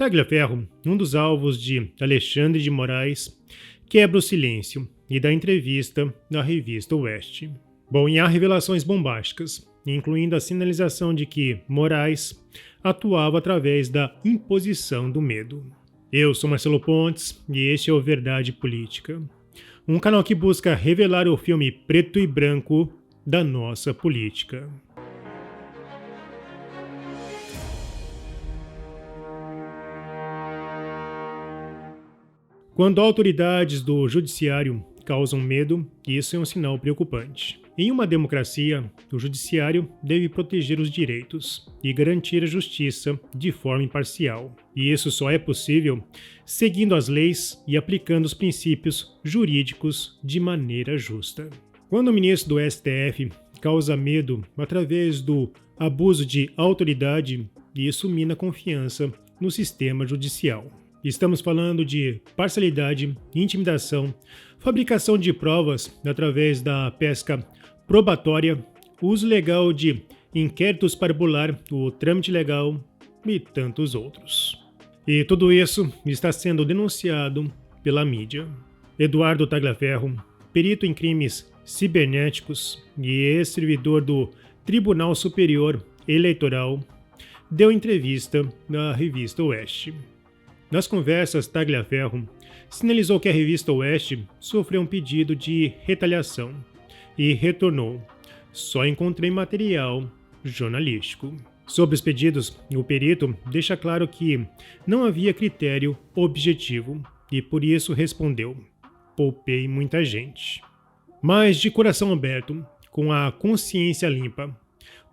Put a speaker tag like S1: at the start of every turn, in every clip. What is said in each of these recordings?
S1: Tagliaferro, um dos alvos de Alexandre de Moraes, quebra o silêncio e dá entrevista na revista Oeste. E há revelações bombásticas, incluindo a sinalização de que Moraes atuava através da imposição do medo. Eu sou Marcelo Pontes e este é o Verdade Política, um canal que busca revelar o filme preto e branco da nossa política. Quando autoridades do judiciário causam medo, isso é um sinal preocupante. Em uma democracia, o judiciário deve proteger os direitos e garantir a justiça de forma imparcial. E isso só é possível seguindo as leis e aplicando os princípios jurídicos de maneira justa. Quando o ministro do STF causa medo através do abuso de autoridade, isso mina a confiança no sistema judicial. Estamos falando de parcialidade, intimidação, fabricação de provas através da pesca probatória, uso legal de inquéritos para bular o trâmite legal e tantos outros. E tudo isso está sendo denunciado pela mídia. Eduardo Tagliaferro, perito em crimes cibernéticos e ex-servidor do Tribunal Superior Eleitoral, deu entrevista na revista Oeste. Nas conversas, Tagliaferro sinalizou que a revista Oeste sofreu um pedido de retaliação e retornou: "Só encontrei material jornalístico". Sobre os pedidos, o perito deixa claro que não havia critério objetivo e por isso respondeu: "Poupei muita gente". Mas de coração aberto, com a consciência limpa,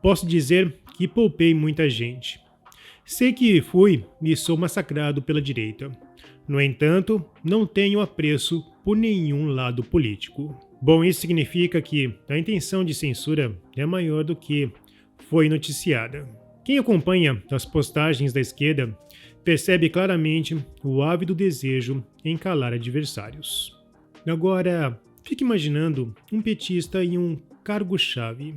S1: posso dizer que poupei muita gente. Sei que fui e sou massacrado pela direita. No entanto, não tenho apreço por nenhum lado político. Isso significa que a intenção de censura é maior do que foi noticiada. Quem acompanha as postagens da esquerda percebe claramente o ávido desejo em calar adversários. Agora, fique imaginando um petista em um cargo-chave,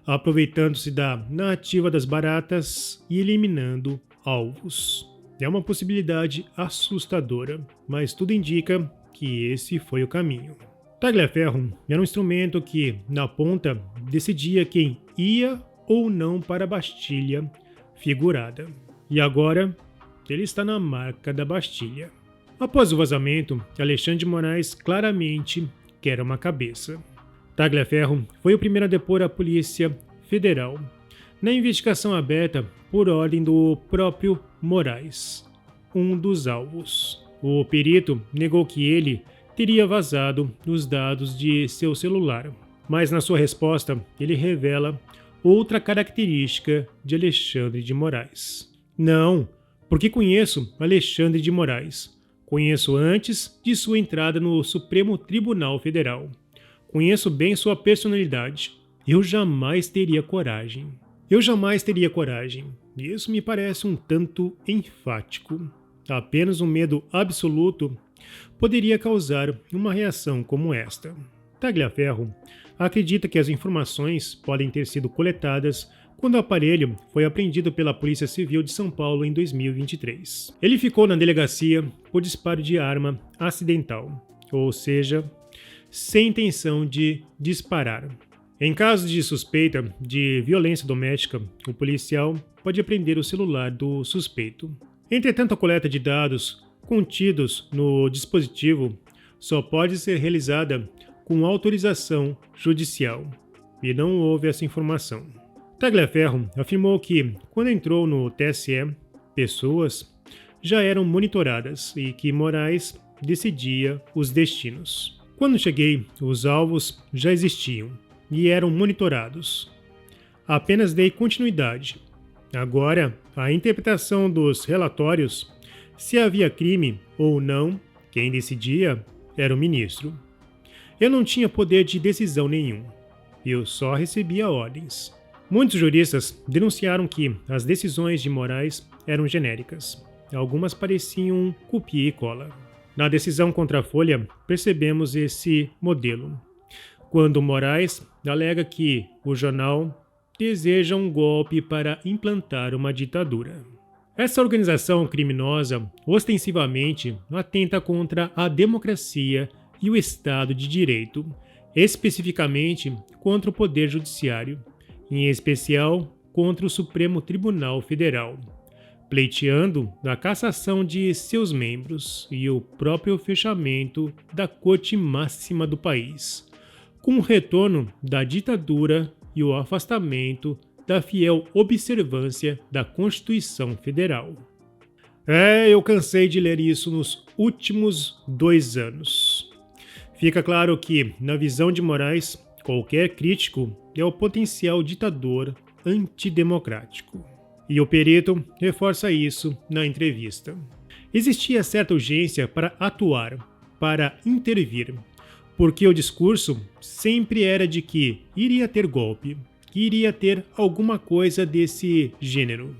S1: aproveitando-se da narrativa das baratas e eliminando alvos. É uma possibilidade assustadora, mas tudo indica que esse foi o caminho. Tagliaferro era um instrumento que, na ponta, decidia quem ia ou não para a Bastilha figurada. E agora, ele está na marca da Bastilha. Após o vazamento, Alexandre de Moraes claramente quer uma cabeça. Tagliaferro foi o primeiro a depor a Polícia Federal na investigação aberta por ordem do próprio Moraes, um dos alvos. O perito negou que ele teria vazado os dados de seu celular, mas na sua resposta ele revela outra característica de Alexandre de Moraes. Não, porque conheço Alexandre de Moraes. Conheço antes de sua entrada no Supremo Tribunal Federal. Conheço bem sua personalidade. Eu jamais teria coragem. Isso me parece um tanto enfático. Apenas um medo absoluto poderia causar uma reação como esta. Tagliaferro acredita que as informações podem ter sido coletadas quando o aparelho foi apreendido pela Polícia Civil de São Paulo em 2023. Ele ficou na delegacia por disparo de arma acidental, ou seja, sem intenção de disparar. Em caso de suspeita de violência doméstica, o policial pode apreender o celular do suspeito. Entretanto, a coleta de dados contidos no dispositivo só pode ser realizada com autorização judicial, e não houve essa informação. Tagliaferro afirmou que, quando entrou no TSE, pessoas já eram monitoradas e que Moraes decidia os destinos. Quando cheguei, os alvos já existiam e eram monitorados. Apenas dei continuidade. Agora, a interpretação dos relatórios, se havia crime ou não, quem decidia era o ministro. Eu não tinha poder de decisão nenhum. Eu só recebia ordens. Muitos juristas denunciaram que as decisões de Moraes eram genéricas. Algumas pareciam copia e cola. Na decisão contra a Folha, percebemos esse modelo. Quando Moraes alega que o jornal deseja um golpe para implantar uma ditadura. Essa organização criminosa ostensivamente atenta contra a democracia e o Estado de Direito, especificamente contra o Poder Judiciário, em especial contra o Supremo Tribunal Federal, pleiteando a cassação de seus membros e o próprio fechamento da Corte Máxima do país, com o retorno da ditadura e o afastamento da fiel observância da Constituição Federal. Eu cansei de ler isso nos últimos 2 anos. Fica claro que, na visão de Moraes, qualquer crítico é o potencial ditador antidemocrático. E o perito reforça isso na entrevista. Existia certa urgência para atuar, para intervir, porque o discurso sempre era de que iria ter golpe, que iria ter alguma coisa desse gênero.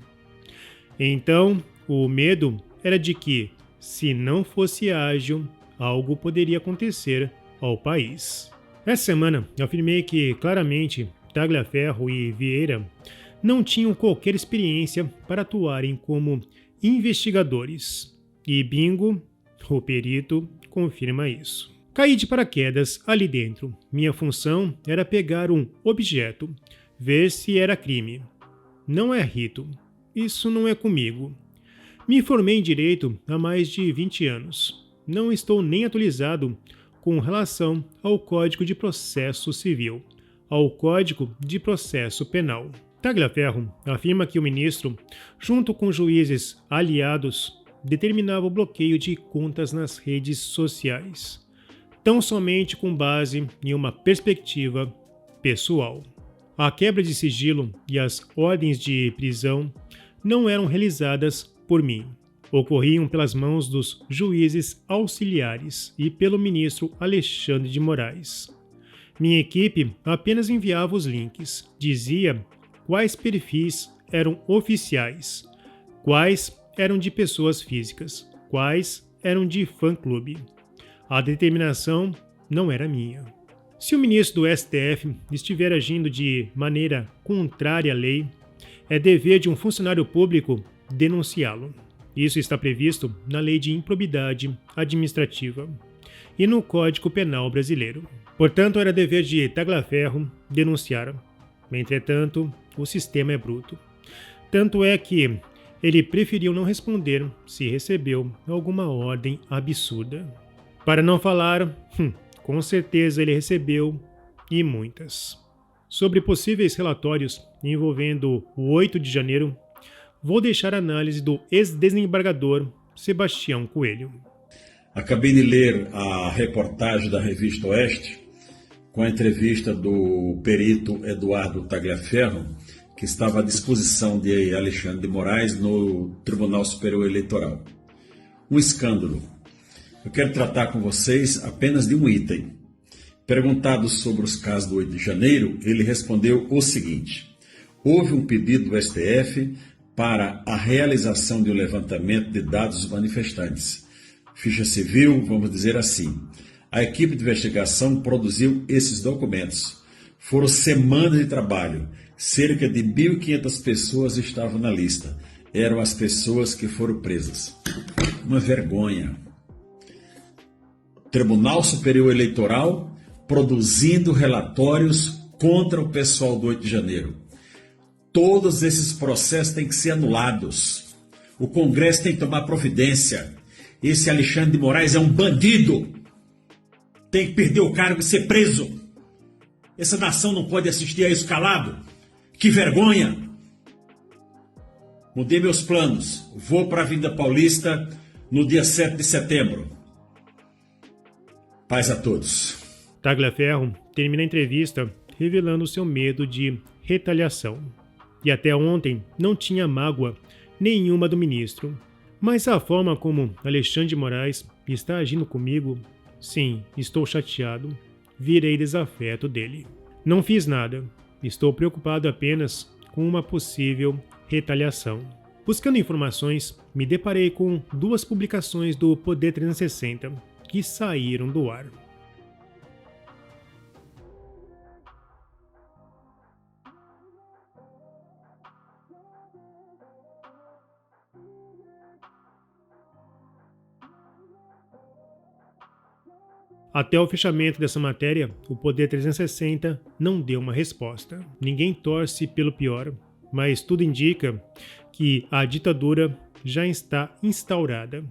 S1: Então, o medo era de que, se não fosse ágil, algo poderia acontecer ao país. Essa semana, eu afirmei que, claramente, Tagliaferro e Vieira não tinham qualquer experiência para atuarem como investigadores. E bingo, o perito confirma isso. Caí de paraquedas ali dentro. Minha função era pegar um objeto, ver se era crime. Não é rito. Isso não é comigo. Me formei em Direito há mais de 20 anos. Não estou nem atualizado com relação ao Código de Processo Civil, ao Código de Processo Penal. Tagliaferro afirma que o ministro, junto com juízes aliados, determinava o bloqueio de contas nas redes sociais, tão somente com base em uma perspectiva pessoal. A quebra de sigilo e as ordens de prisão não eram realizadas por mim. Ocorriam pelas mãos dos juízes auxiliares e pelo ministro Alexandre de Moraes. Minha equipe apenas enviava os links, dizia quais perfis eram oficiais, quais eram de pessoas físicas, quais eram de fã-clube. A determinação não era minha. Se o ministro do STF estiver agindo de maneira contrária à lei, é dever de um funcionário público denunciá-lo. Isso está previsto na Lei de Improbidade Administrativa e no Código Penal Brasileiro. Portanto, era dever de Tagliaferro denunciar. Entretanto, o sistema é bruto. Tanto é que ele preferiu não responder se recebeu alguma ordem absurda. Para não falar, com certeza ele recebeu, e muitas. Sobre possíveis relatórios envolvendo o 8 de janeiro, vou deixar a análise do ex-desembargador Sebastião Coelho.
S2: Acabei de ler a reportagem da Revista Oeste com a entrevista do perito Eduardo Tagliaferro, que estava à disposição de Alexandre de Moraes no Tribunal Superior Eleitoral. Um escândalo. Eu quero tratar com vocês apenas de um item. Perguntado sobre os casos do 8 de janeiro, ele respondeu o seguinte: houve um pedido do STF para a realização de um levantamento de dados dos manifestantes. Ficha civil, vamos dizer assim. A equipe de investigação produziu esses documentos. Foram semanas de trabalho. Cerca de 1.500 pessoas estavam na lista. Eram as pessoas que foram presas. Uma vergonha. Tribunal Superior Eleitoral produzindo relatórios contra o pessoal do 8 de janeiro. Todos esses processos têm que ser anulados. O Congresso tem que tomar providência. Esse Alexandre de Moraes é um bandido. Tem que perder o cargo e ser preso. Essa nação não pode assistir a isso calado. Que vergonha! Mudei meus planos. Vou para a Avenida Paulista no dia 7 de setembro. Paz a todos.
S1: Tagliaferro termina a entrevista revelando seu medo de retaliação. E até ontem não tinha mágoa nenhuma do ministro. Mas a forma como Alexandre de Moraes está agindo comigo, sim, estou chateado. Virei desafeto dele. Não fiz nada. Estou preocupado apenas com uma possível retaliação. Buscando informações, me deparei com 2 publicações do Poder 360 que saíram do ar. Até o fechamento dessa matéria, o Poder 360 não deu uma resposta. Ninguém torce pelo pior, mas tudo indica que a ditadura já está instaurada,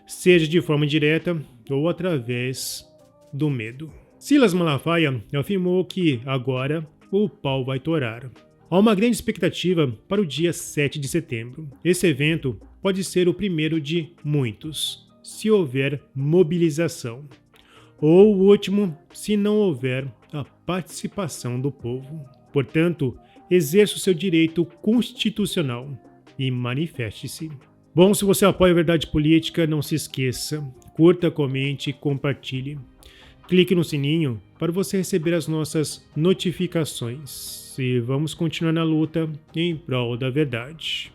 S1: seja de forma direta ou através do medo. Silas Malafaia afirmou que agora o pau vai torar. Há uma grande expectativa para o dia 7 de setembro. Esse evento pode ser o primeiro de muitos, se houver mobilização, ou o último, se não houver a participação do povo. Portanto, exerça o seu direito constitucional e manifeste-se. Bom, se você apoia a Verdade Política, não se esqueça, curta, comente e compartilhe. Clique no sininho para você receber as nossas notificações. E vamos continuar na luta em prol da verdade.